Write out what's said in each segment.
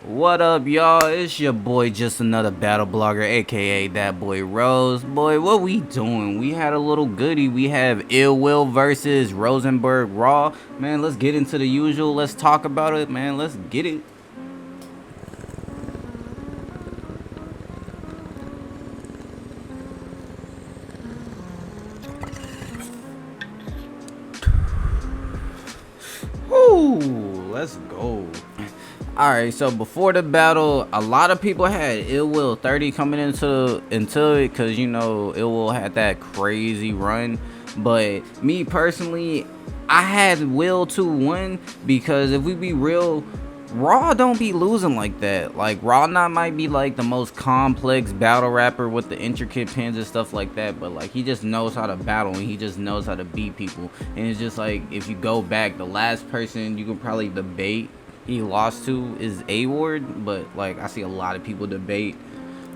What up, y'all? It's your boy, just another battle blogger, aka that boy Rose. Boy, what we doing? We had a little goodie. We have Will versus Rosenberg Raw. Man, let's get into the usual. Let's talk about it, man. Let's get it. Woo, let's go. Alright, so before the battle, a lot of people had Will 30 coming into it because, you know, Will had that crazy run. But me personally, I had Will 2-1 because if we be real, Raw don't be losing like that. Like, Raw not might be like the most complex battle rapper with the intricate pins and stuff like that, but like he just knows how to battle and he just knows how to beat people. And it's just like, if you go back, the last person you could probably debate he lost to is A-Ward, but like I see a lot of people debate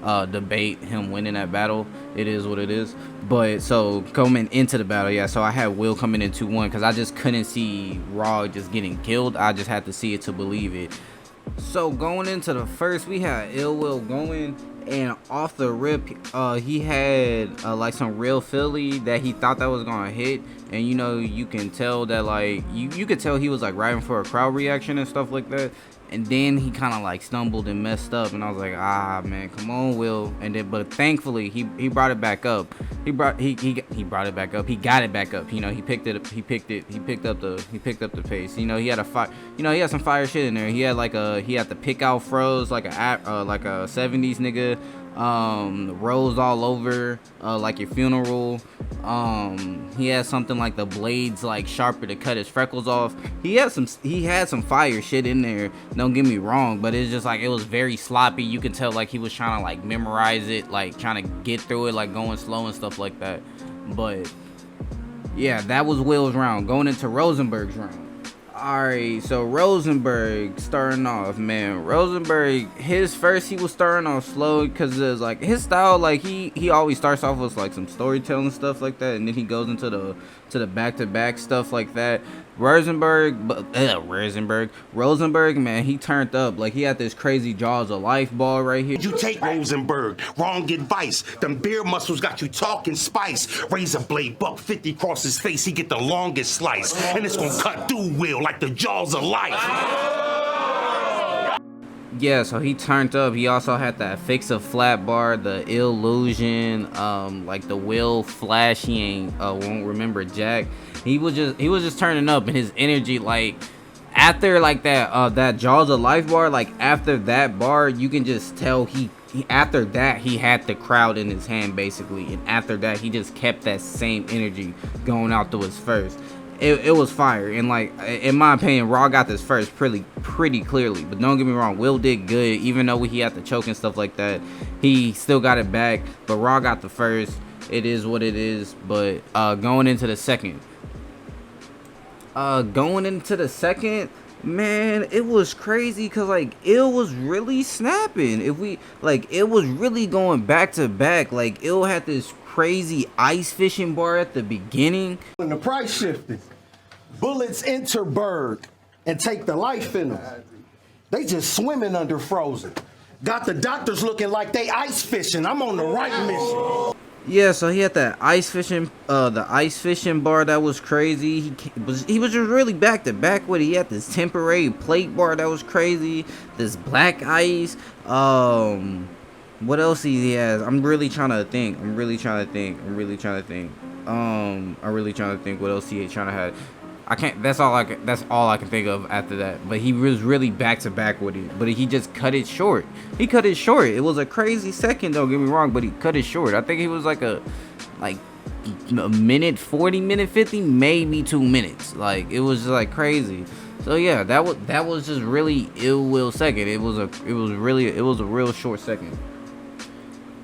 him winning that battle. It is what it is. But so coming into the battle, yeah, so I had Will coming in 2-1 because I just couldn't see Raw just getting killed. I just had to see it to believe it. So going into the first, we had Will going, and off the rip, he had like some real Philly that he thought that was gonna hit, and you know, you can tell that like you could tell he was like riding for a crowd reaction and stuff like that. And then he kind of like stumbled and messed up, and I was like, ah man, come on, Will. And then, but thankfully he brought it back up. He brought it back up. He got it back up. You know, he picked up the pace. You know, he had he had some fire shit in there. He had the pick out froze like a 70s nigga. Rose all over like your funeral. He had something like the blades like sharper to cut his freckles off. He had some fire shit in there, don't get me wrong, but it's just like it was very sloppy. You could tell like he was trying to like memorize it, like trying to get through it, like going slow and stuff like that. But yeah, that was Will's round. Going into Rosenberg's round. Alright, so Rosenberg starting off, man. Rosenberg, his first, he was starting off slow because it's like his style, like he always starts off with like some storytelling stuff like that, and then he goes into the back-to-back stuff like that. Rosenberg, man, he turned up. Like he had this crazy jaws of life ball right here. You take Rosenberg, wrong advice. Them beer muscles got you talking spice. Razor blade, buck 50 across his face, he get the longest slice. And it's gonna cut through Will like the jaws of life. Yeah, so he turned up. He also had that fix a flat bar, the illusion, like the Will flash. He ain't won't remember Jack. He was just turning up, and his energy, like after like that Jaws of Life bar, like after that bar, you can just tell he after that he had the crowd in his hand basically, and after that he just kept that same energy going out to his first. It was fire, and like in my opinion, Raw got this first pretty clearly. But don't get me wrong, Will did good, even though he had to choke and stuff like that. He still got it back, but Raw got the first. It is what it is. But going into the second, man, it was crazy because like it was really snapping. It was really going back to back. Like it had this crazy ice fishing bar at the beginning. When the price shifted, bullets enter Berg and take the life in them. They just swimming under frozen. Got the doctors looking like they ice fishing. I'm on the right mission. Yeah, so he had that ice fishing, the ice fishing bar that was crazy. He was just really back to back with it. He had this temporary plate bar that was crazy. This black ice. What else he has? I'm really trying to think. I'm really trying to think what else he trying to have. I can't. That's all I can think of after that. But he was really back to back with it. But he just cut it short. It was a crazy second, don't get me wrong, but he cut it short. I think he was like a minute 40, minute 50, maybe 2 minutes. Like it was just like crazy. So yeah, that was just really Will second. It was a real short second.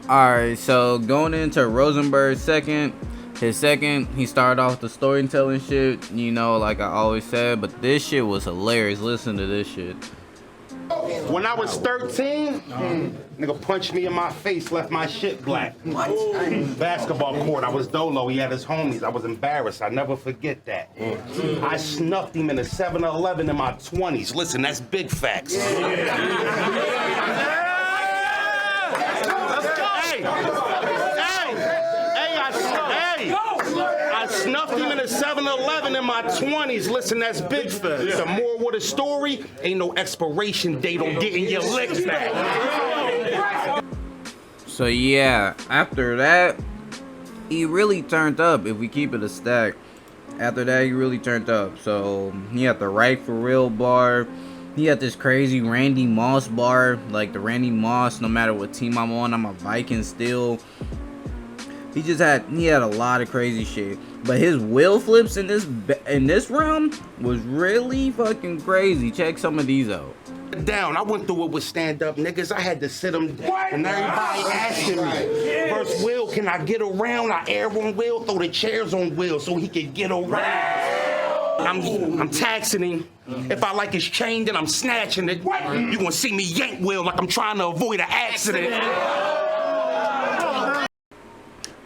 Alright, so going into Rosenberg's second, he started off the storytelling shit, you know, like I always said, but this shit was hilarious. Listen to this shit. When I was 13, nigga punched me in my face, left my shit black. What? Basketball court, I was dolo, he had his homies. I was embarrassed, I never forget that. I snuffed him in a 7-Eleven in my 20s. Listen, that's big facts. I snuffed him in a 7-Eleven in my 20s. Listen, that's big for the moral of the story. Ain't no expiration date on getting your licks back. So yeah, after that, he really turned up. If we keep it a stack, after that he really turned up. So he had the Right For Real bar. He had this crazy Randy Moss bar, like the Randy Moss. No matter what team I'm on, I'm a Viking still. He had a lot of crazy shit. But his will flips in this round was really fucking crazy. Check some of these out. Down. I went through it with stand-up niggas. I had to sit them down, and everybody asking me, "First Will, can I get around?" I air on Will, throw the chairs on Will so he can get around. I'm taxing him. If I like his chain, then I'm snatching it. You gonna see me yank Will like I'm trying to avoid an accident.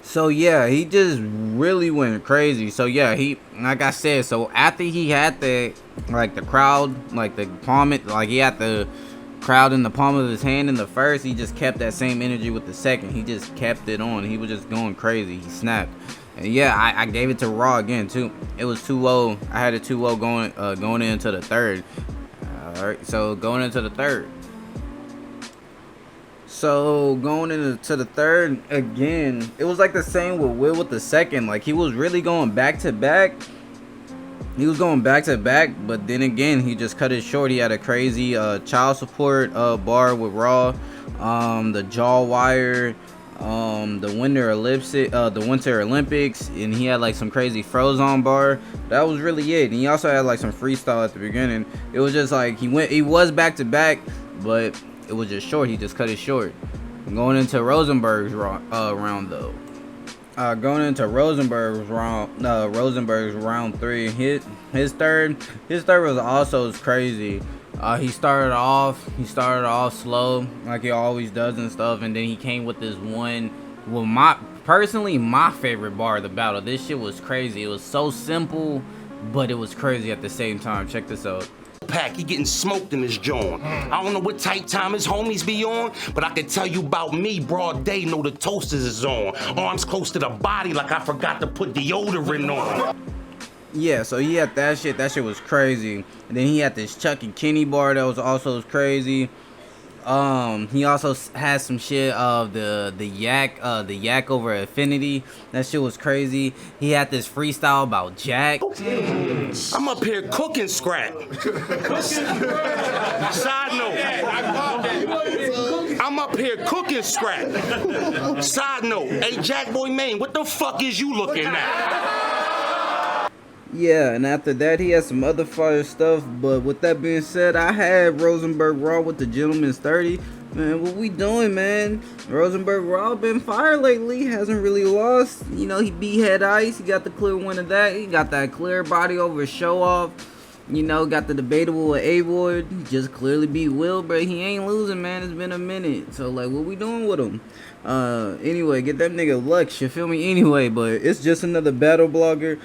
So yeah, he just really went crazy. So yeah, like I said, so after he had the crowd, like the palm, like he had the crowd in the palm of his hand in the first, he just kept that same energy with the second. He just kept it on. He was just going crazy. He snapped. And yeah, I gave it to Raw again too. It was 2-0. I had a 2-0 going into the third. All right, so going into the third. So going into the third again, it was like the same with Will with the second. Like he was really going back to back. He was going back to back, but then again he just cut it short. He had a crazy child support bar with Raw, the jaw wire, the Winter Olympics, and he had like some crazy Frozen bar. That was really it. And he also had like some freestyle at the beginning. It was just like he was back to back, but it was just short. He just cut it short. Going into Rosenberg's round though. Going into Rosenberg's round 3. His third was also crazy. He started off slow like he always does and stuff, and then he came with this one. Well, my favorite bar of the battle. This shit was crazy. It was so simple, but it was crazy at the same time. Check this out. Pack, he getting smoked in his joint. I don't know what tight time his homies be on, but I can tell you about me, broad day, know the toasters is on. Arms close to the body like I forgot to put deodorant on. Yeah, so he had that shit. That shit was crazy. And then he had this Chuck and Kenny bar that was also crazy. He also had some shit of the yak over Affinity. That shit was crazy. He had this freestyle about Jack. I'm up here cooking scrap. Side note. I'm up here cooking scrap. Side note. Hey, Jack Boy Maine, what the fuck is you looking at? Yeah, and after that, he had some other fire stuff. But with that being said, I had Rosenberg Raw with the Gentleman's 30. Man, what we doing, man? Rosenberg Raw been fire lately. Hasn't really lost. You know, he beat Head Ice. He got the clear win of that. He got that clear body over Show Off. You know, got the debatable with A-Ward. Just clearly beat Will, but he ain't losing, man. It's been a minute. So, like, what we doing with him? Anyway, get that nigga Lux, you feel me? Anyway, but it's just another battle blogger.